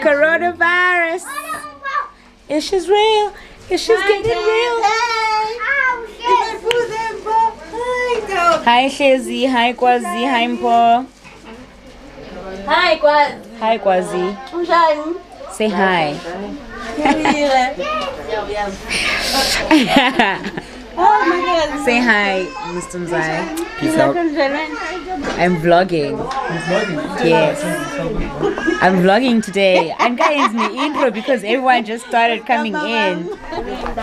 Coronavirus. Is she's real? Is she's getting real? Hi Shezi, hi Kwazi, hi Mpo. Hi, Kwaz. Hi Kwazi. Say hi. Oh my God. Say hi, Mr. Mzai. Peace out. I'm vlogging. Yes. I'm vlogging today. And guys, the intro because everyone just started coming in.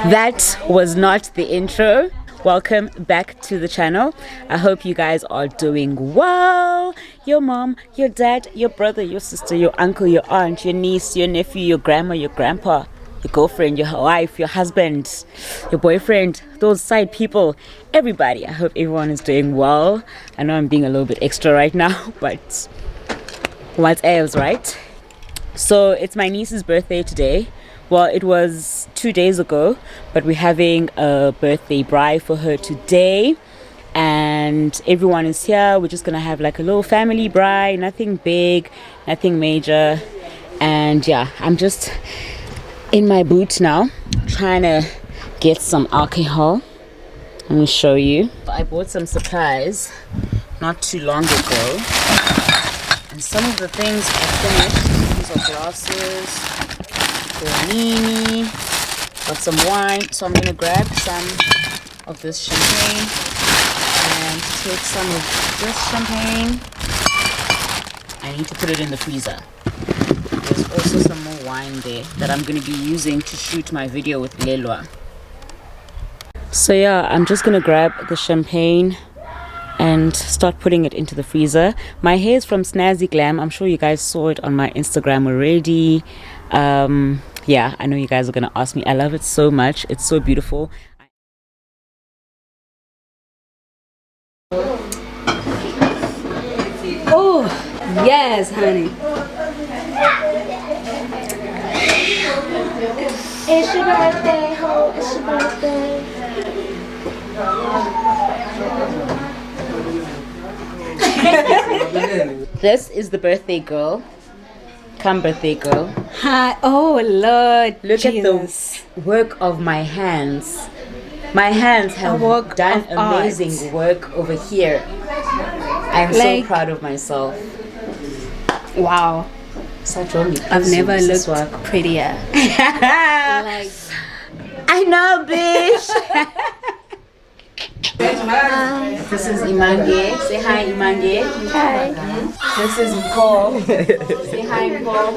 That was not the intro. Welcome back to the channel. I hope you guys are doing well. Your mom, your dad, your brother, your sister, your uncle, your aunt, your niece, your nephew, your grandma, your grandpa, your girlfriend, your wife, your husband, your boyfriend, those side people, everybody. I hope everyone is doing well. I know I'm being a little bit extra right now, but what else, right? So it's my niece's birthday today. Well, it was 2 days ago, but we're having a birthday braai for her today. And everyone is here. We're just gonna have like a little family braai, nothing big, nothing major. And yeah, I'm just in my boot now, trying to get some alcohol. Let me show you. I bought some supplies not too long ago. And some of the things are finished. These are glasses. Panini, got some wine, so I'm gonna grab some of this champagne and take some of this champagne. I need to put it in the freezer. There's also some more wine there that I'm gonna be using to shoot my video with Lelwa. So yeah, I'm just gonna grab the champagne and start putting it into the freezer. My hair is from Snazzy Glam. I'm sure you guys saw it on my Instagram already. Yeah, I know you guys are gonna ask me. I love it so much. It's so beautiful. Oh, yes, honey. It's your birthday, ho. It's your birthday. This is the birthday girl. Come, birthday girl. Hi. Oh, Lord. Look Jesus. at the work of my hands. My hands have done amazing work over here. I'm so proud of myself. Wow. I've never looked prettier. Like, I know, bitch. This is Imange. Say hi, Imange. hi. This is Nicole. Say hi, Nicole.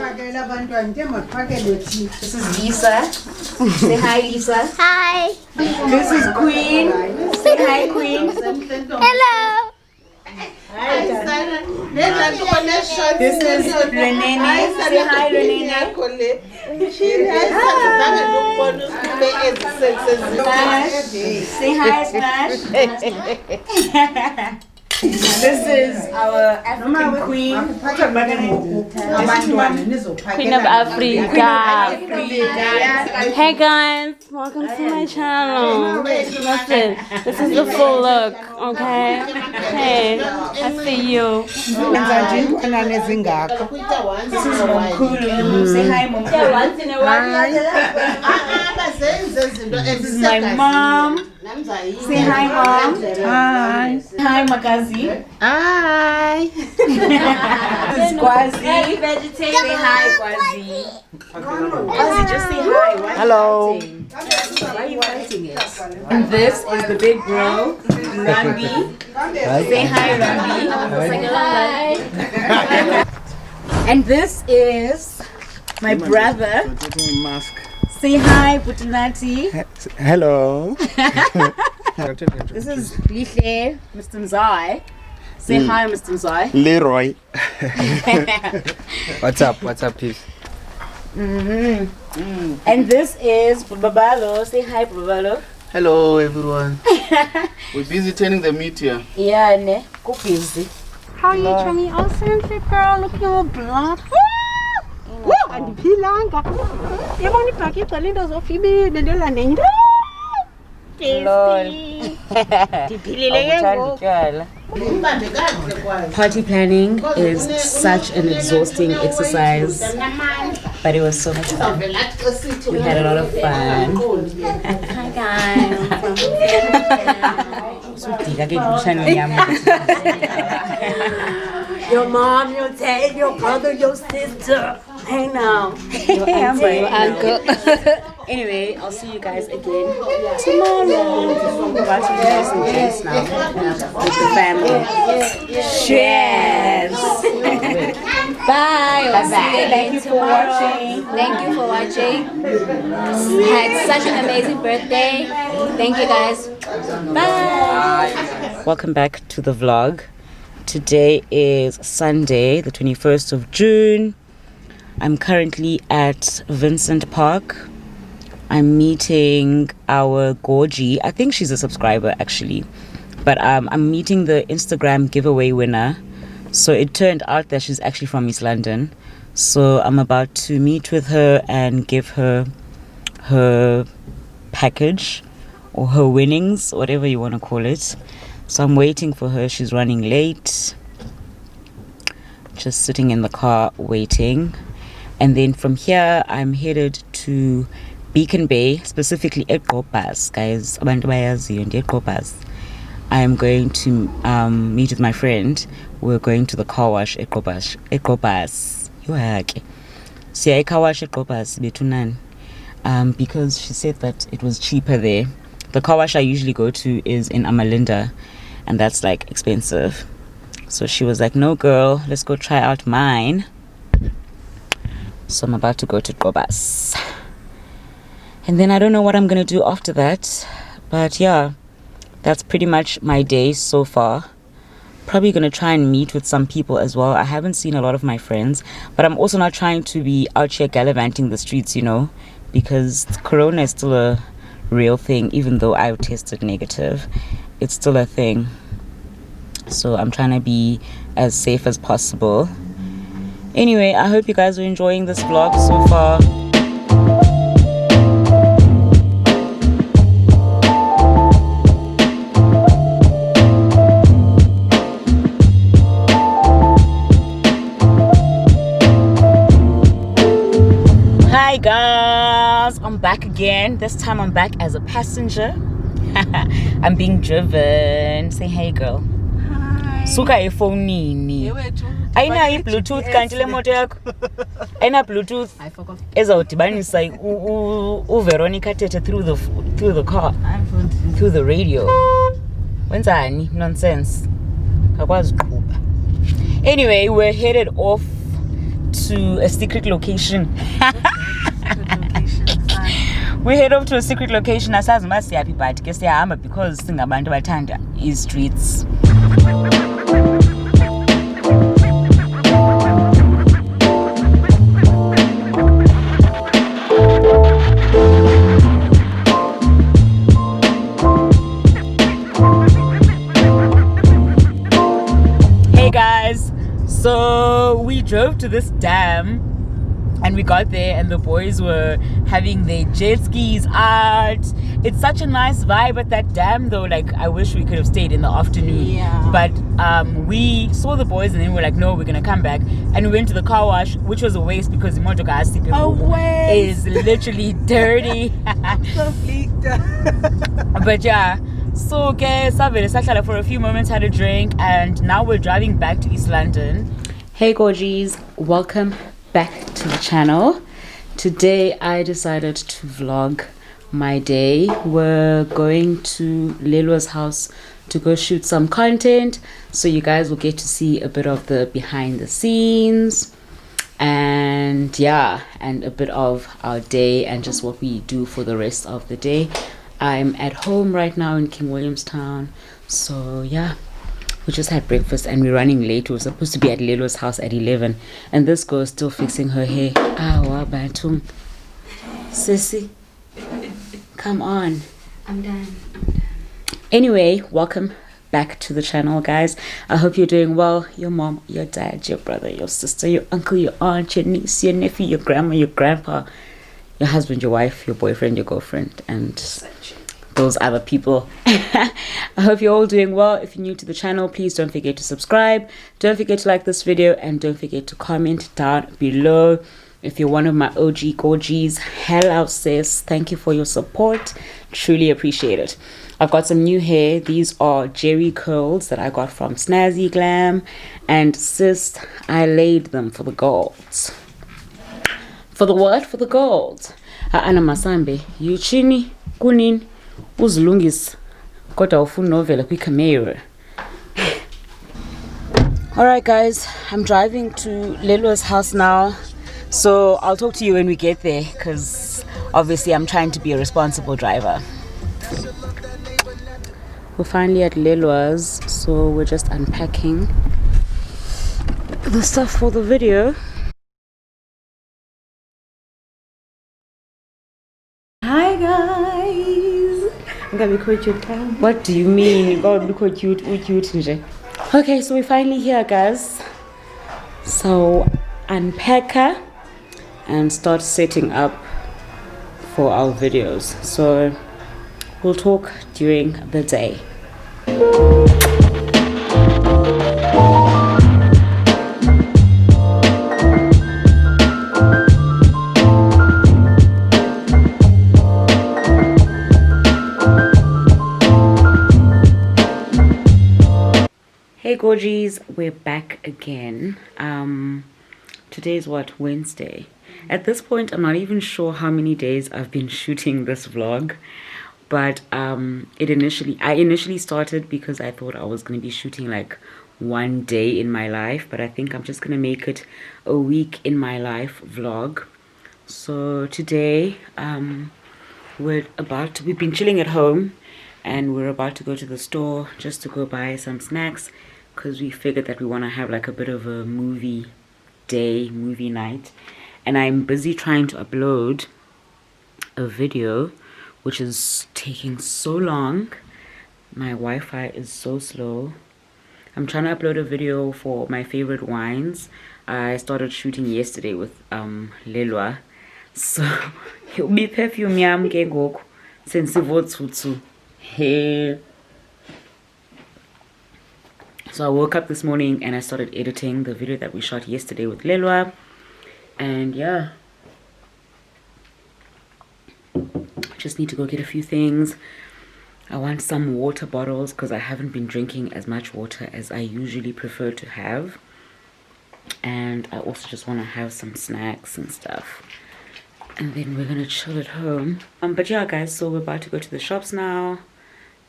This is Lisa. Say hi, Lisa. Hi. This is Queen. Say hi, Queen. Hello. This is Renene. Say hi, Renene. Smash. Say hi, Smash. This is our African queen. Queen of Africa. Hey guys, welcome to my channel. Listen, this is the full look, okay? Hey, I see you. This is Momkulu. Say hi, Momkulu. This is my mom. Say hi, mom. Hi. Hi, Makazi. Hi. This is Kwazi. Say hi, Kwazi. Kwazi, just say hi. Why Hello. Why are you fighting it? And this is the big bro, Rambi. Say hi, Rambi. Hi. And this is my brother. Say hi, Putunati. Hello. This is Lihle, Mr. Mzai. Say hi, Mr. Mzai. Leroy. What's up? What's up, peace? And this is Babalo. Say hi, Babalo. Hello everyone. We're busy turning the meat here. Yeah, ne. Go busy. How are you, chummy? Oh, Sandra girl, looking all blonde. Andiphilanga. Yabona ibhakede lento zofibile lento landeni. Lol. Ndiphilile ke ngoku. Party planning is such an exhausting exercise, but it was so much fun. We had a lot of fun. Hi guys. Your mom, your dad, your brother, your sister. Hey now. Your auntie, your uncle. Anyway, I'll see you guys again tomorrow. We're about to do some drinks now with the family. Cheers. Bye. Bye-bye. Thank you for watching. Thank you for watching. Had such an amazing birthday. Thank you guys. Bye. Welcome back to the vlog. Today is Sunday, the 21st of June. I'm currently at Vincent Park. I'm meeting our Gorgie. I think she's a subscriber actually. But I'm meeting the Instagram giveaway winner. So it turned out that she's actually from East London. So I'm about to meet with her and give her her package or her winnings, whatever you want to call it. So I'm waiting for her. She's running late. Just sitting in the car waiting. And then from here, I'm headed to Beacon Bay, specifically Gorgies, guys. I'm going to meet with my friend. We're going to the carwash at Gorgies. See, I carwash at Gorgies betunan. Because she said that it was cheaper there. The carwash I usually go to is in Amalinda, and that's like expensive. So she was like, no girl, let's go try out mine. So I'm about to go to Gorgies. And then I don't know what I'm going to do after that. But yeah, that's pretty much my day so far. Probably going to try and meet with some people as well. I haven't seen a lot of my friends. But I'm also not trying to be out here gallivanting the streets, you know. Because Corona is still a real thing. Even though I tested negative, it's still a thing. So I'm trying to be as safe as possible. Anyway, I hope you guys are enjoying this vlog so far. Hi guys, I'm back again. This time I'm back as a passenger. I'm being driven. Say hey girl. Hi. Suka efonini. Aina Bluetooth kanti le moto yakho. Aina Bluetooth. I forgot. Ezawudibanisa Veronica Tete through the car. Through the radio. Wenzani? Nonsense. Akwazi ukuqhuba. Anyway, we're headed off to a secret location. We head off to a secret location. Asazi masiyaphi but ke siyahamba because singabantu bathanda streets. Hey guys, so we drove to this dam. And we got there and the boys were having their jet skis out. It's such a nice vibe at that dam though. Like, I wish we could have stayed in the afternoon. Yeah. But we saw the boys and then we were like, no, we're going to come back. And we went to the car wash, which was a waste because the Motogasi is literally dirty. So bleaked. But yeah. So, okay, for a few moments, had a drink. And now we're driving back to East London. Hey, Gorgies. Welcome back to the channel. Today I decided to vlog my day. We're going to Lelo's house to go shoot some content, so you guys will get to see a bit of the behind the scenes and yeah, and a bit of our day and just what we do for the rest of the day. I'm at home right now in King Williamstown, so yeah. We just had breakfast and we're running late. We were supposed to be at Lelo's house at 11. And this girl is still fixing her hair. Batum. Sissy, come on. I'm done. Anyway, welcome back to the channel, guys. I hope you're doing well. Your mom, your dad, your brother, your sister, your uncle, your aunt, your niece, your nephew, your grandma, your grandpa, your husband, your wife, your boyfriend, your girlfriend, and those other people. I hope you're all doing well. If you're new to the channel, please don't forget to subscribe, don't forget to like this video, and don't forget to comment down below. If you're one of my OG Gorgies, hello sis, thank you for your support, truly appreciate it. I've got some new hair. These are Jerry curls that I got from Snazzy Glam, and sis, I laid them for the golds. For the what? For the gold. Ana masambe yuchini kunin uzilungisa kodwa ufuna novela kwi-camera. Alright guys, I'm driving to Lelo's house now, so I'll talk to you when we get there, because obviously I'm trying to be a responsible driver. We're finally at Lelo's, so we're just unpacking the stuff for the video. Hi guys! I'm gonna be quite cute. What do you mean? You gotta be quite cute, cute. Okay, so we're finally here guys. So unpack her and start setting up for our videos. So we'll talk during the day. Hey Gorgies, we're back again. Today's what, Wednesday? At this point I'm not even sure how many days I've been shooting this vlog, but I initially started because I thought I was going to be shooting like one day in my life, but I think I'm just going to make it a week in my life vlog. So today we've been chilling at home, and we're about to go to the store just to go buy some snacks, because we figured that we want to have like a bit of a movie night. And I'm busy trying to upload a video, which is taking so long. My Wi-Fi is so slow. I'm trying to upload a video for my favorite wines. I started shooting yesterday with Lelwa, so he'll be perfume yam ke ngoku sensivotsutsu. Hey. So I woke up this morning and I started editing the video that we shot yesterday with Lelwa, and yeah, just need to go get a few things. I want some water bottles because I haven't been drinking as much water as I usually prefer to have, and I also just want to have some snacks and stuff, and then we're gonna chill at home. But yeah guys, so we're about to go to the shops now.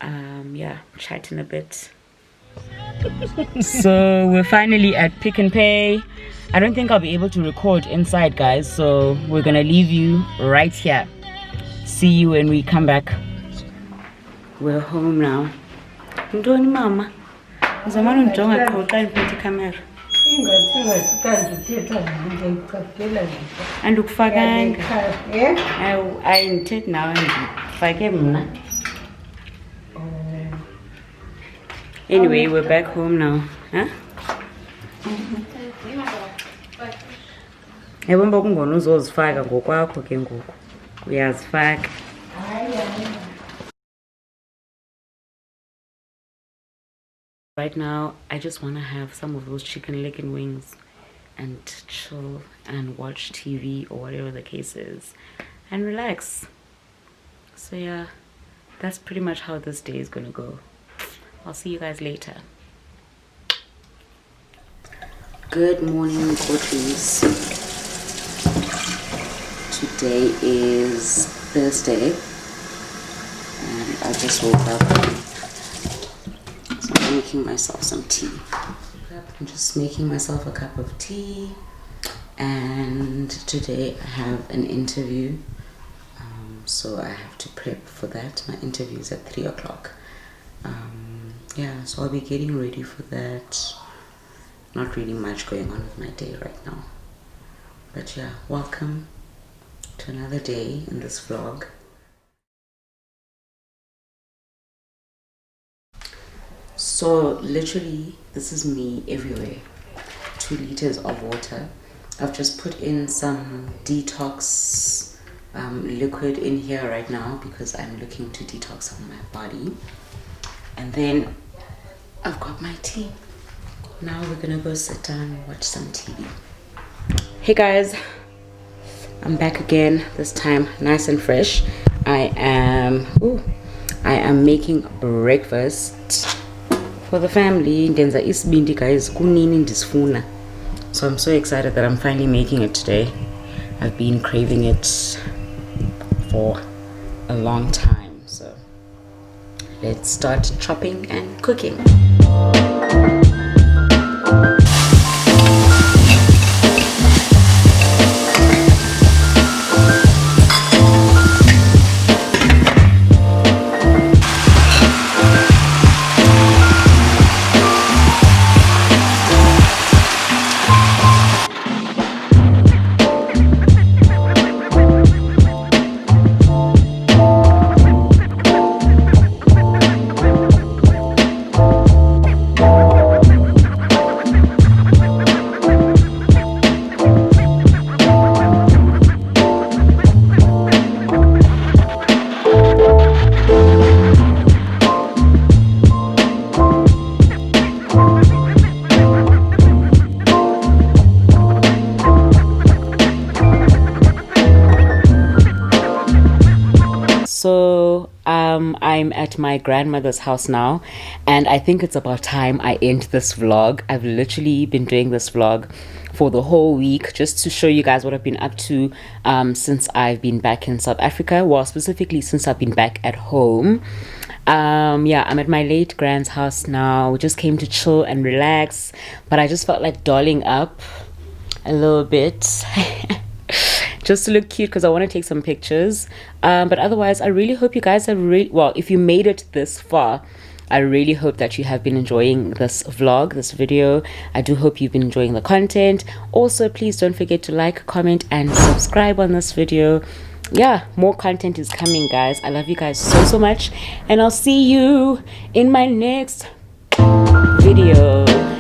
Yeah, chatting a bit. So we're finally at Pick and Pay. I don't think I'll be able to record inside guys, so we're gonna leave you right here. See you when we come back. We're home now. Ndoni mama? Zamani unjonga qhoqa iphethe camera. Andukufakanga. Ayindithethi nawe ndifake mna. Anyway, we're back home now. Huh? Yabomba kungona uzozifaka ngokwakho ke ngoku. Uyazifaka. Right now, I just want to have some of those chicken leg and wings and chill and watch TV or whatever the case is and relax. So yeah, that's pretty much how this day is gonna go. I'll see you guys later. Good morning, Gorgies. Today is Thursday and I just woke up. So I'm making myself some tea. I'm just making myself a cup of tea, and today I have an interview, so I have to prep for that. My interview is at 3 o'clock. Yeah, so I'll be getting ready for that. Not really much going on with my day right now, but yeah, welcome to another day in this vlog. So literally this is me everywhere. 2 liters of water. I've just put in some detox liquid in here right now because I'm looking to detox on my body. And then I've got my tea. Now we're gonna go sit down and watch some TV. Hey guys, I'm back again, this time nice and fresh. I am making breakfast for the family. Ndenza isibindi guys, kunini ndisifuna. So I'm so excited that I'm finally making it today. I've been craving it for a long time. So let's start chopping and cooking. So I'm at my grandmother's house now, and I think it's about time I end this vlog. I've literally been doing this vlog for the whole week just to show you guys what I've been up to since I've been back in South Africa. Well, specifically since I've been back at home. Yeah, I'm at my late grand's house now. We just came to chill and relax, but I just felt like dolling up a little bit just to look cute because I want to take some pictures. But otherwise, I really hope you guys are well, if you made it this far, I really hope that you have been enjoying this vlog, this video. I do hope you've been enjoying the content. Also, please don't forget to like, comment, and subscribe on this video. Yeah, more content is coming, guys. I love you guys so much, and I'll see you in my next video.